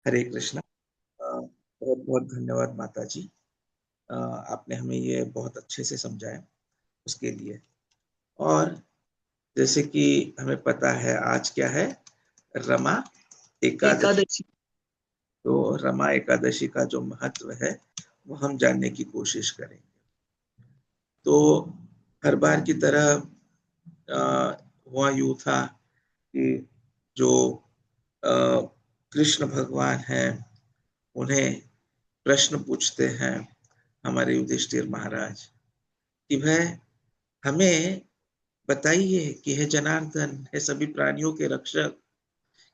हरे कृष्णा। बहुत बहुत धन्यवाद माता जी। आपने हमें ये बहुत अच्छे से समझाया, उसके लिए। और जैसे कि हमें पता है आज क्या है, रमा एकादशी। एकादशी। तो रमा एकादशी का जो महत्व है वो हम जानने की कोशिश करेंगे। तो हर बार की तरह हुआ यूं था कि जो कृष्ण भगवान हैं उन्हें प्रश्न पूछते हैं हमारे युधिष्ठिर महाराज कि भाई हमें बताइए कि हे जनार्दन, हे सभी प्राणियों के रक्षक,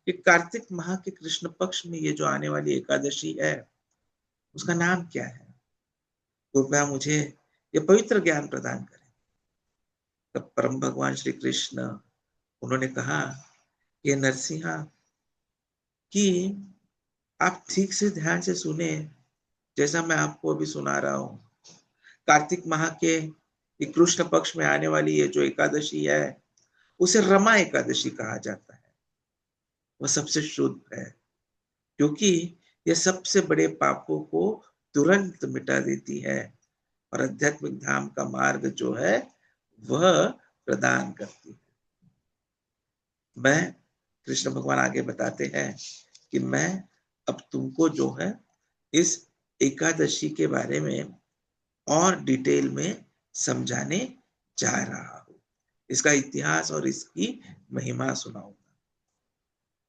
कि कार्तिक माह के कृष्ण पक्ष में ये जो आने वाली एकादशी है उसका नाम क्या है। कृपया मुझे ये पवित्र ज्ञान प्रदान करें। तब परम भगवान श्री कृष्ण उन्होंने कहा कि नरसिंहा, कि आप ठीक से ध्यान से सुने, जैसा मैं आपको अभी सुना रहा हूं। कार्तिक माह के कृष्ण पक्ष में आने वाली ये जो एकादशी है उसे रमा एकादशी कहा जाता है। वह सबसे शुद्ध है क्योंकि यह सबसे बड़े पापों को तुरंत मिटा देती है और आध्यात्मिक धाम का मार्ग जो है वह प्रदान करती है। मैं कृष्ण भगवान आगे बताते हैं कि मैं अब तुमको जो है इस एकादशी के बारे में और डिटेल में समझाने जा रहा हूं, इसका इतिहास और इसकी महिमा सुनाऊंगा।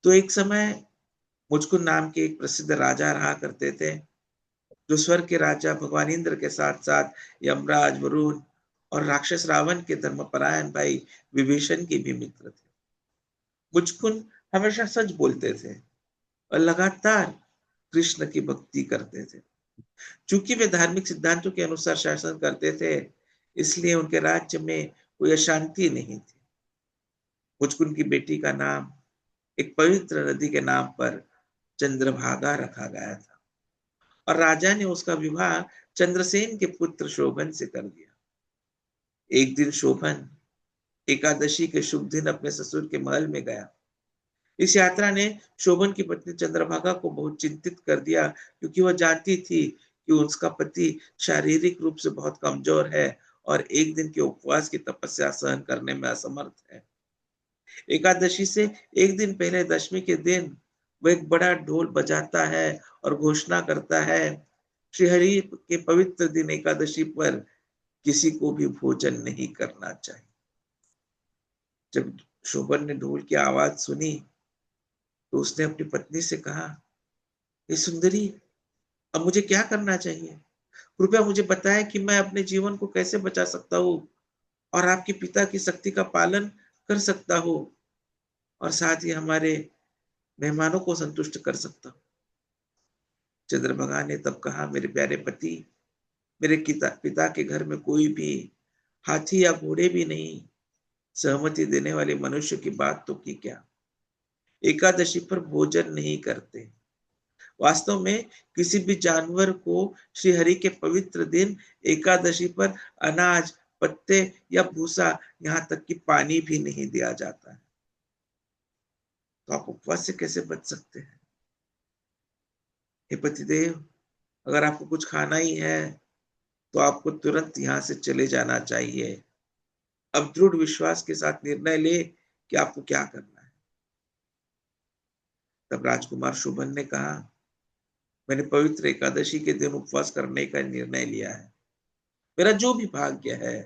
तो एक समय मुचकुंद नाम के एक प्रसिद्ध राजा रहा करते थे, जो स्वर्ग के राजा भगवान इंद्र के साथ साथ यमराज, वरुण और राक्षस रावण के धर्मपरायण भाई विभीषण के भी मित्र थे। मुचकुंद हमेशा सच बोलते थे और लगातार कृष्ण की भक्ति करते थे। चूंकि वे धार्मिक सिद्धांतों के अनुसार शासन करते थे, इसलिए उनके राज्य में कोई अशांति नहीं थी। मुचकुंद की बेटी का नाम एक पवित्र नदी के नाम पर चंद्रभागा रखा गया था और राजा ने उसका विवाह चंद्रसेन के पुत्र शोभन से कर दिया। एक दिन शोभन एकादशी के शुभ दिन अपने ससुर के महल में गया। इस यात्रा ने शोभन की पत्नी चंद्रभागा को बहुत चिंतित कर दिया, क्योंकि वह जानती थी कि उसका पति शारीरिक रूप से बहुत कमजोर है और एक दिन के उपवास की तपस्या सहन करने में असमर्थ है। एकादशी से एक दिन पहले दशमी के दिन वह एक बड़ा ढोल बजाता है और घोषणा करता है, श्रीहरि के पवित्र दिन एकादशी पर किसी को भी भोजन नहीं करना चाहिए। जब शोभन ने ढोल की आवाज सुनी तो उसने अपनी पत्नी से कहा, हे सुंदरी, अब मुझे क्या करना चाहिए? कृपया मुझे बताएं कि मैं अपने जीवन को कैसे बचा सकता हूँ और आपके पिता की शक्ति का पालन कर सकता हूँ और साथ ही हमारे मेहमानों को संतुष्ट कर सकता हूँ। चंद्रभागा ने तब कहा, मेरे प्यारे पति, मेरे पिता के घर में कोई भी हाथी या घोड़े भी नहीं। सहमति देने वाले मनुष्य की बात तो की क्या, एकादशी पर भोजन नहीं करते। वास्तव में किसी भी जानवर को श्री हरि के पवित्र दिन एकादशी पर अनाज, पत्ते या भूसा, यहाँ तक कि पानी भी नहीं दिया जाता है। तो आप उपवास से कैसे बच सकते हैं? हे पतिदेव, अगर आपको कुछ खाना ही है तो आपको तुरंत यहाँ से चले जाना चाहिए। अब दृढ़ विश्वास के साथ निर्णय ले कि आपको क्या करना है। तब राजकुमार शोभन ने कहा, मैंने पवित्र एकादशी के दिन उपवास करने का निर्णय लिया है। मेरा जो भी भाग्य है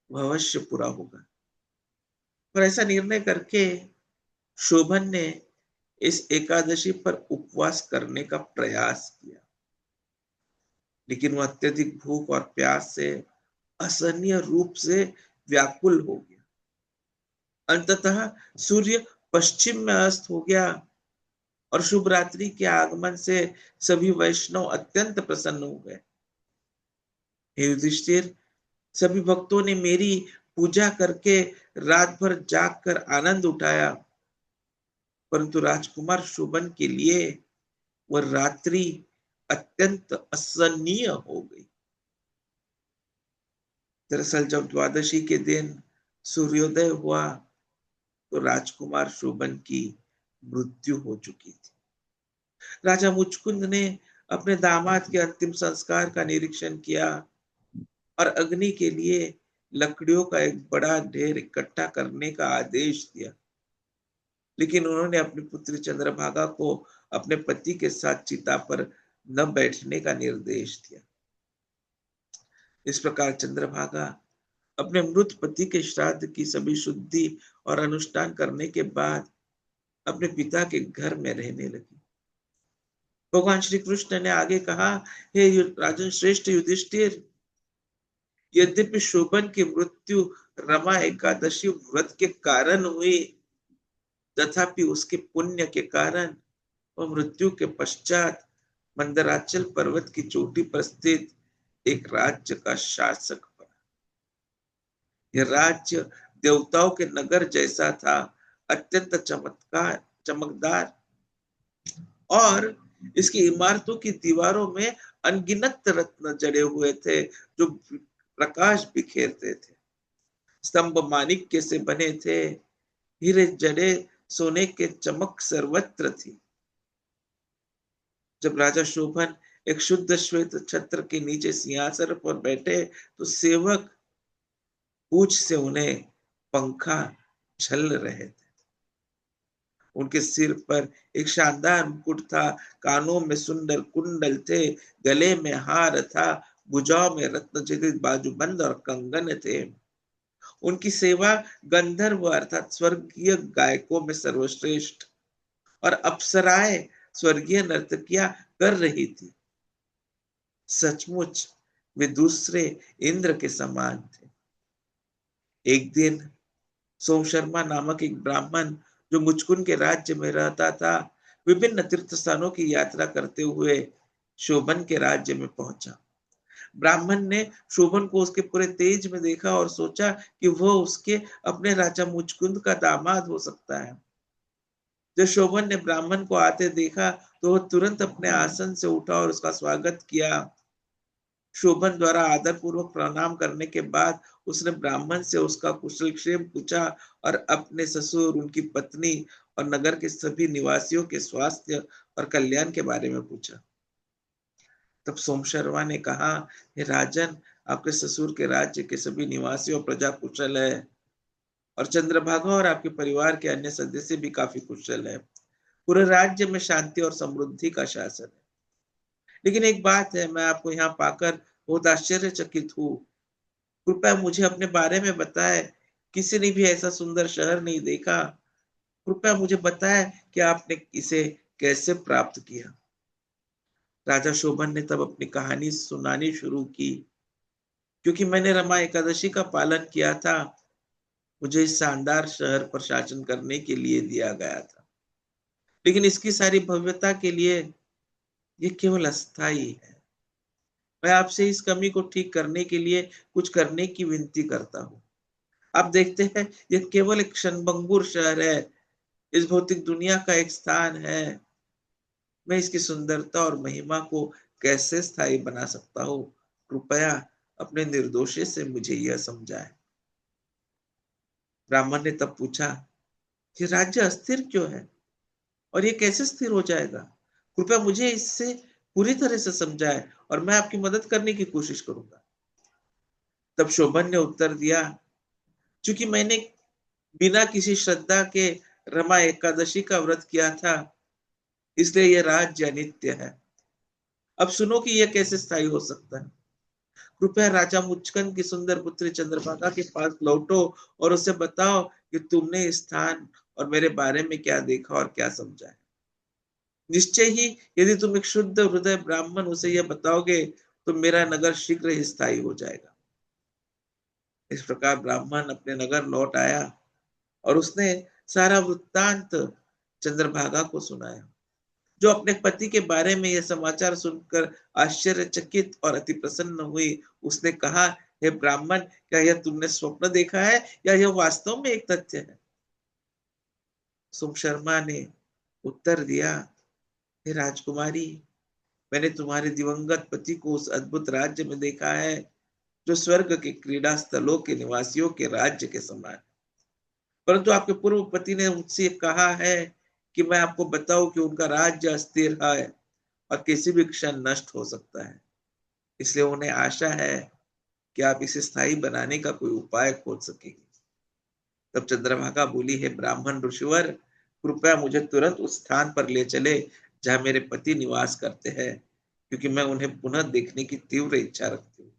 वह अवश्य पूरा होगा। पर ऐसा निर्णय करके शोभन ने इस एकादशी पर उपवास करने का प्रयास किया, लेकिन वह अत्यधिक भूख और प्यास से असहनीय रूप से व्याकुल हो गया। अंततः सूर्य पश्चिम में अस्त हो गया और शुभ रात्रि के आगमन से सभी वैष्णव अत्यंत प्रसन्न हो गए। हे युधिष्ठिर, सभी भक्तों ने मेरी पूजा करके रात भर जाग कर आनंद उठाया, परंतु राजकुमार शोभन के लिए वह रात्रि अत्यंत असहनीय हो गई। दरअसल जब द्वादशी के दिन सूर्योदय हुआ तो राजकुमार शोभन की मृत्यु हो चुकी थी। राजा मुचकुंद ने अपने दामाद के अंतिम संस्कार का निरीक्षण किया और अग्नि के लिए लकड़ियों का एक बड़ा ढेर इकट्ठा करने का आदेश दिया। लेकिन उन्होंने अपनी पुत्री चंद्रभागा को अपने पति के साथ चिता पर न बैठने का निर्देश दिया। इस प्रकार चंद्रभागा अपने मृत पति के श्राद्ध की सभी शुद्धि और अनुष्ठान करने के बाद अपने पिता के घर में रहने लगी। भगवान श्री कृष्ण ने आगे कहा, हे राजन श्रेष्ठ युधिष्ठिर, यद्यपि शोभन की मृत्यु रमा एकादशी व्रत के कारण हुई, तथापि उसके पुण्य के कारण वह मृत्यु के पश्चात मंदराचल पर्वत की चोटी पर स्थित एक राज्य का शासक बना। यह राज्य देवताओं के नगर जैसा था, अत्यंत चमकदार, और इसकी इमारतों की दीवारों में अनगिनत रत्न जड़े हुए थे जो प्रकाश बिखेरते थे। स्तंभ माणिक्य से बने थे, हीरे जड़े सोने के चमक सर्वत्र थी। जब राजा शोभन एक शुद्ध श्वेत छत्र के नीचे सिंहासन पर बैठे तो सेवक पूछ से उन्हें पंखा झल रहे थे। उनके सिर पर एक शानदार मुकुट था, कानों में सुंदर कुंडल थे, गले में हार था, भुजाओं में रत्न जड़ित बाजूबंद और कंगन थे। उनकी सेवा गंधर्व अर्थात स्वर्गीय गायकों में सर्वश्रेष्ठ और अप्सराएं स्वर्गीय नर्तकियां कर रही थी। सचमुच वे दूसरे इंद्र के समान थे। एक दिन सोम शर्मा नामक एक ब्राह्मण जो मुचकुंद के राज्य में रहता था, विभिन्न तीर्थ स्थानों की यात्रा करते हुए शोभन के राज्य में पहुंचा। ब्राह्मण ने शोभन को उसके पूरे तेज में देखा और सोचा कि वह उसके अपने राजा मुचकुंद का दामाद हो सकता है। जब शोभन ने ब्राह्मण को आते देखा तो वह तुरंत अपने आसन से उठा और उसका स्वागत किया। शोभन द्वारा आदर पूर्वक प्रणाम करने के बाद उसने ब्राह्मण से उसका कुशलक्षेम पूछा और अपने ससुर, उनकी पत्नी और नगर के सभी निवासियों के स्वास्थ्य और कल्याण के बारे में पूछा। तब सोम शर्मा ने कहा, हे राजन, आपके ससुर के राज्य के सभी निवासी और प्रजा कुशल है और चंद्रभागा और आपके परिवार के अन्य सदस्य भी काफी कुशल है। पूरे राज्य में शांति और समृद्धि का शासन है। लेकिन एक बात है, मैं आपको यहाँ पाकर बहुत आश्चर्यचकित हूँ। कृपया मुझे अपने बारे में बताएं। किसी ने भी ऐसा सुंदर शहर नहीं देखा। कृपया मुझे बताएं कि आपने इसे कैसे प्राप्त किया। राजा शोभन ने तब अपनी कहानी सुनानी शुरू की। क्योंकि मैंने रमा एकादशी का पालन किया था, मुझे इस शानदार शहर पर शासन करने के लिए दिया गया था। लेकिन इसकी सारी भव्यता के लिए ये केवल अस्थायी है। मैं आपसे इस कमी को ठीक करने के लिए कुछ करने की विनती करता हूँ। आप देखते हैं, यह केवल एक क्षणभंगुर शहर है, इस भौतिक दुनिया का एक स्थान है। मैं इसकी सुंदरता और महिमा को कैसे स्थायी बना सकता हूँ? कृपया अपने निर्दोषी से मुझे यह समझाएं। ब्राह्मण ने तब पूछा, ये राज्य अस्थिर क्यों है और ये कैसे स्थिर हो जाएगा? कृपया मुझे इससे पूरी तरह से समझाएं और मैं आपकी मदद करने की कोशिश करूंगा। तब शोभन ने उत्तर दिया, चूंकि मैंने बिना किसी श्रद्धा के रमा एकादशी का व्रत किया था, इसलिए यह राज्य अनित्य है। अब सुनो कि यह कैसे स्थायी हो सकता है। कृपया राजा मुचकुंद की सुंदर पुत्री चंद्रभागा के पास लौटो और उसे बताओ कि तुमने इस स्थान और मेरे बारे में क्या देखा और क्या समझा है। निश्चय ही यदि तुम एक शुद्ध हृदय ब्राह्मण उसे यह बताओगे तो मेरा नगर शीघ्र ही स्थायी हो जाएगा। इस प्रकार ब्राह्मण अपने नगर लौट आया और उसने सारा वृत्तांत चंद्रभागा को सुनाया, जो अपने पति के बारे में यह समाचार सुनकर आश्चर्यचकित और अति प्रसन्न हुई। उसने कहा, हे ब्राह्मण, क्या यह तुमने स्वप्न देखा है या यह वास्तव में एक तथ्य है? सोम शर्मा ने उत्तर दिया, हे राजकुमारी, मैंने तुम्हारे दिवंगत पति को उस अद्भुत राज्य में देखा है जो स्वर्ग के क्रीड़ा स्थलों के निवासियों के राज्य के समान। परंतु आपके पूर्व पति ने मुझसे कहा है कि मैं आपको बताऊं कि उनका राज्य अस्थिर है और किसी भी क्षण नष्ट हो सकता है। इसलिए उन्हें आशा है कि आप इसे स्थायी बनाने का कोई उपाय खोज सकेंगे। तब चंद्रभागा बोली, है ब्राह्मण ऋषिवर, कृपया मुझे तुरंत उस स्थान पर ले चले जहां मेरे पति निवास करते हैं, क्योंकि मैं उन्हें पुनः देखने की तीव्र इच्छा रखती हूँ।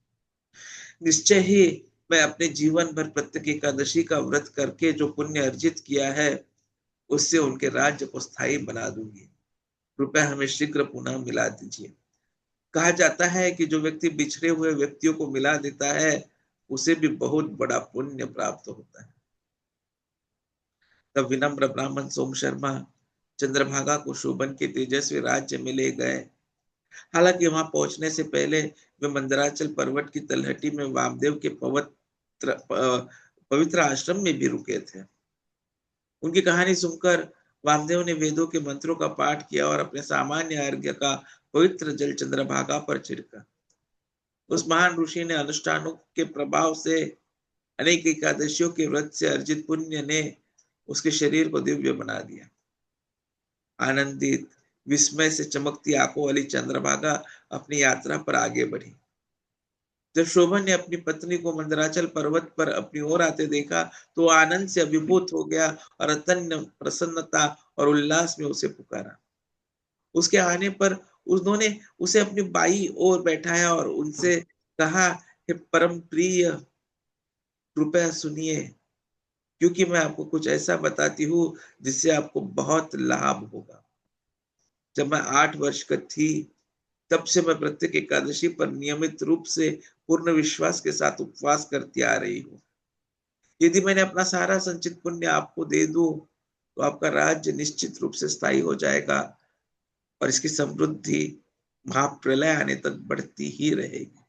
निश्चय ही मैं अपने जीवन भर प्रत्येक एकादशी का व्रत करके जो पुण्य अर्जित किया है, उससे उनके राज्य को स्थायी बना दूंगी। कृपया हमें शीघ्र पुनः मिला दीजिए। कहा जाता है कि जो व्यक्ति बिछड़े हुए व्यक्तियों को मिला देता है, उसे भी बहुत बड़ा पुण्य प्राप्त होता है। तब विनम्र ब्राह्मण सोम शर्मा चंद्रभागा को शोभन के तेजस्वी राज्य में ले गए। हालांकि वहां पहुंचने से पहले वे मंदराचल पर्वत की तलहटी में वामदेव के पवित्र आश्रम में भी रुके थे। उनकी कहानी सुनकर वामदेव ने वेदों के मंत्रों का पाठ किया और अपने सामान्य अर्घ्य का पवित्र जल चंद्रभागा पर छिड़का। उस महान ऋषि ने अनुष्ठानों के प्रभाव से अनेक एकादशियों के व्रत से अर्जित पुण्य ने उसके शरीर को दिव्य बना दिया। आनंदित, विस्मय से चमकती आंखों वाली चंद्रभागा अपनी यात्रा पर आगे बढ़ी। जब शोभन ने अपनी पत्नी को मंदराचल पर्वत पर अपनी ओर आते देखा, तो आनंद से अभिभूत हो गया और अत्यंत प्रसन्नता और उल्लास में उसे पुकारा। उसके आने पर उन्होंने उसे अपनी बाई ओर बैठाया और उनसे कहा, हे परम प्रिय, कृपया सुनिए, क्योंकि मैं आपको कुछ ऐसा बताती हूँ जिससे आपको बहुत लाभ होगा। जब मैं 8 वर्ष का थी, तब से मैं प्रत्येक एकादशी पर नियमित रूप से पूर्ण विश्वास के साथ उपवास करती आ रही हूँ। यदि मैंने अपना सारा संचित पुण्य आपको दे दूं, तो आपका राज्य निश्चित रूप से स्थायी हो जाएगा और इसकी समृद्धि महाप्रलय आने तक बढ़ती ही रहेगी।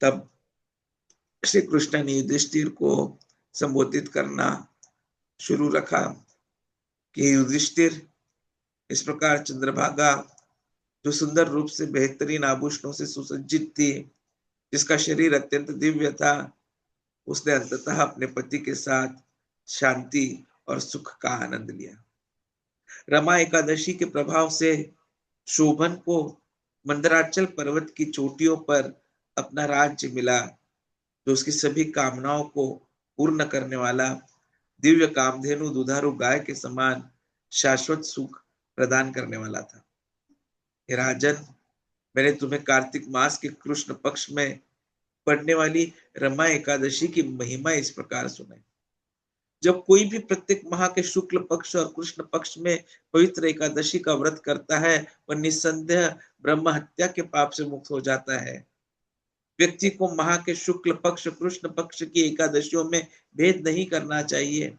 तब श्री कृष्ण ने युधिष्ठिर को संबोधित करना शुरू रखा कि युधिष्ठिर, इस प्रकार चंद्रभागा, जो सुंदर रूप से बेहतरीन आभूषणों से सुसज्जित थी, जिसका शरीर अत्यंत दिव्य था, उसने अंततः अपने पति के साथ शांति और सुख का आनंद लिया। रमा एकादशी के प्रभाव से शोभन को मंदराचल पर्वत की चोटियों पर अपना राज्य मिला, जो उसकी सभी कामनाओं को पूर्ण करने वाला दिव्य कामधेनु दुधारू गाय के समान शाश्वत सुख प्रदान करने वाला था। हे राजन, मैंने तुम्हें कार्तिक मास के कृष्ण पक्ष में पड़ने वाली रमा एकादशी की महिमा इस प्रकार सुनाई। जब कोई भी प्रत्येक माह के शुक्ल पक्ष और कृष्ण पक्ष में पवित्र एकादशी का व्रत करता है, वह निस्संदेह ब्रह्म हत्या के पाप से मुक्त हो जाता है। व्यक्ति को माह के शुक्ल पक्ष कृष्ण पक्ष की एकादशियों में भेद नहीं करना चाहिए।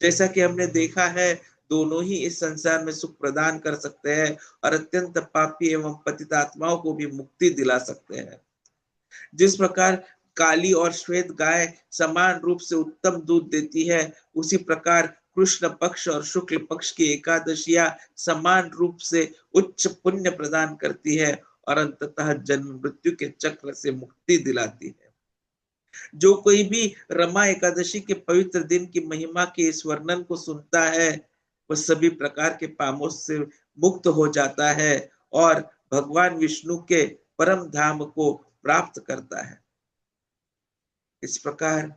जैसा कि हमने देखा है, दोनों ही इस संसार में सुख प्रदान कर सकते हैं और अत्यंत पापी एवं पतित आत्माओं को भी मुक्ति दिला सकते हैं। जिस प्रकार काली और श्वेत गाय समान रूप से उत्तम दूध देती है, उसी प्रकार कृष्ण पक्ष और शुक्ल पक्ष की एकादशियां समान रूप से उच्च पुण्य प्रदान करती है और अंततः जन्म मृत्यु के चक्र से मुक्ति दिलाती है। जो कोई भी रमा एकादशी के पवित्र दिन की महिमा के इस वर्णन को सुनता है, वह सभी प्रकार के पापों से मुक्त हो जाता है और भगवान विष्णु के परम धाम को प्राप्त करता है। इस प्रकार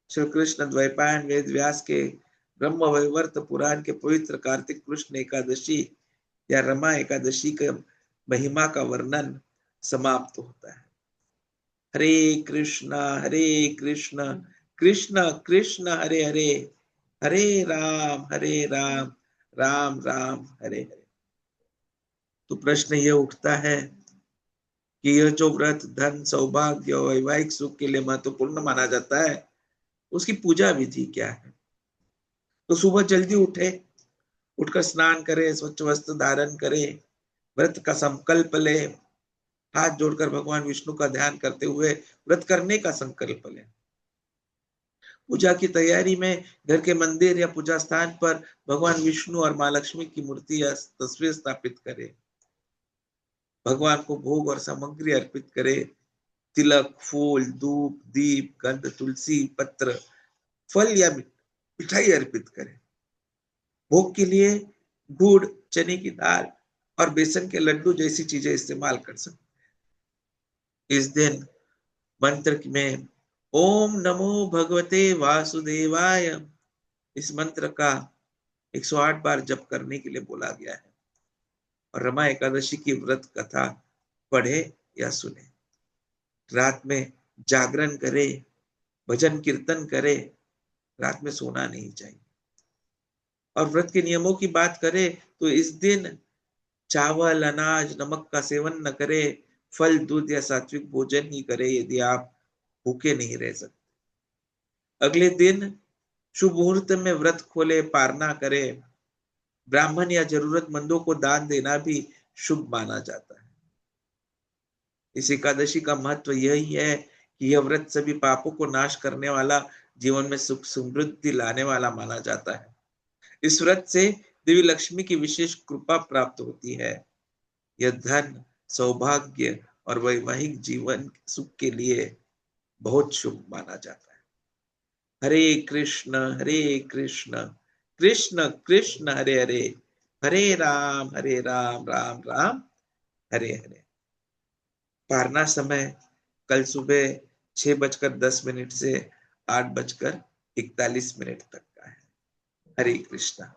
श्री कृष्ण द्वैपायन वेद व्यास के ब्रह्म वैवर्त पुराण के पवित्र कार्तिक कृष्ण एकादशी या रमा एकादशी के महिमा का वर्णन समाप्त होता है। हरे कृष्ण कृष्ण कृष्ण हरे हरे, हरे राम राम राम हरे हरे। तो प्रश्न ये उठता है कि यह जो व्रत धन, सौभाग्य और वैवाहिक सुख के लिए महत्वपूर्ण माना जाता है, उसकी पूजा विधि क्या है? तो सुबह जल्दी उठकर स्नान करें, स्वच्छ वस्त्र धारण करें, व्रत का संकल्प ले, हाथ जोड़कर भगवान विष्णु का ध्यान करते हुए व्रत करने का संकल्प लें। पूजा की तैयारी में घर के मंदिर या पूजा स्थान पर भगवान विष्णु और माँ लक्ष्मी की मूर्ति या तस्वीर स्थापित करें। भगवान को भोग और सामग्री अर्पित करें। तिलक, फूल, धूप, दीप, गंध, तुलसी पत्र, फल या मिठाई अर्पित करें। भोग के लिए गुड़, चने की दाल और बेसन के लड्डू जैसी चीजें इस्तेमाल कर सकते। इस दिन मंत्र में ओम नमो भगवते वासुदेवाय, इस मंत्र का 108 बार जप करने के लिए बोला गया है। और रमा एकादशी की व्रत कथा पढ़े या सुने, रात में जागरण करे, भजन कीर्तन करे, रात में सोना नहीं चाहिए। और व्रत के नियमों की बात करें तो इस दिन चावल, अनाज, नमक का सेवन न करे, फल, दूध या सात्विक भोजन ही करे यदि आप भूखे नहीं रह सकते। अगले दिन शुभ मुहूर्त में व्रत खोले, पारना करे। ब्राह्मण या जरूरतमंदों को दान देना भी शुभ माना जाता है। इस एकादशी का महत्व यही है कि यह व्रत सभी पापों को नाश करने वाला, जीवन में सुख समृद्धि लाने वाला माना जाता है। इस व्रत से देवी लक्ष्मी की विशेष कृपा प्राप्त होती है। यह धन, सौभाग्य और वैवाहिक जीवन सुख के लिए बहुत शुभ माना जाता है। हरे कृष्ण, कृष्ण कृष्ण हरे हरे, हरे राम, राम राम हरे हरे। पारना समय कल सुबह 6:10 से 8:41 तक का है। हरे कृष्णा।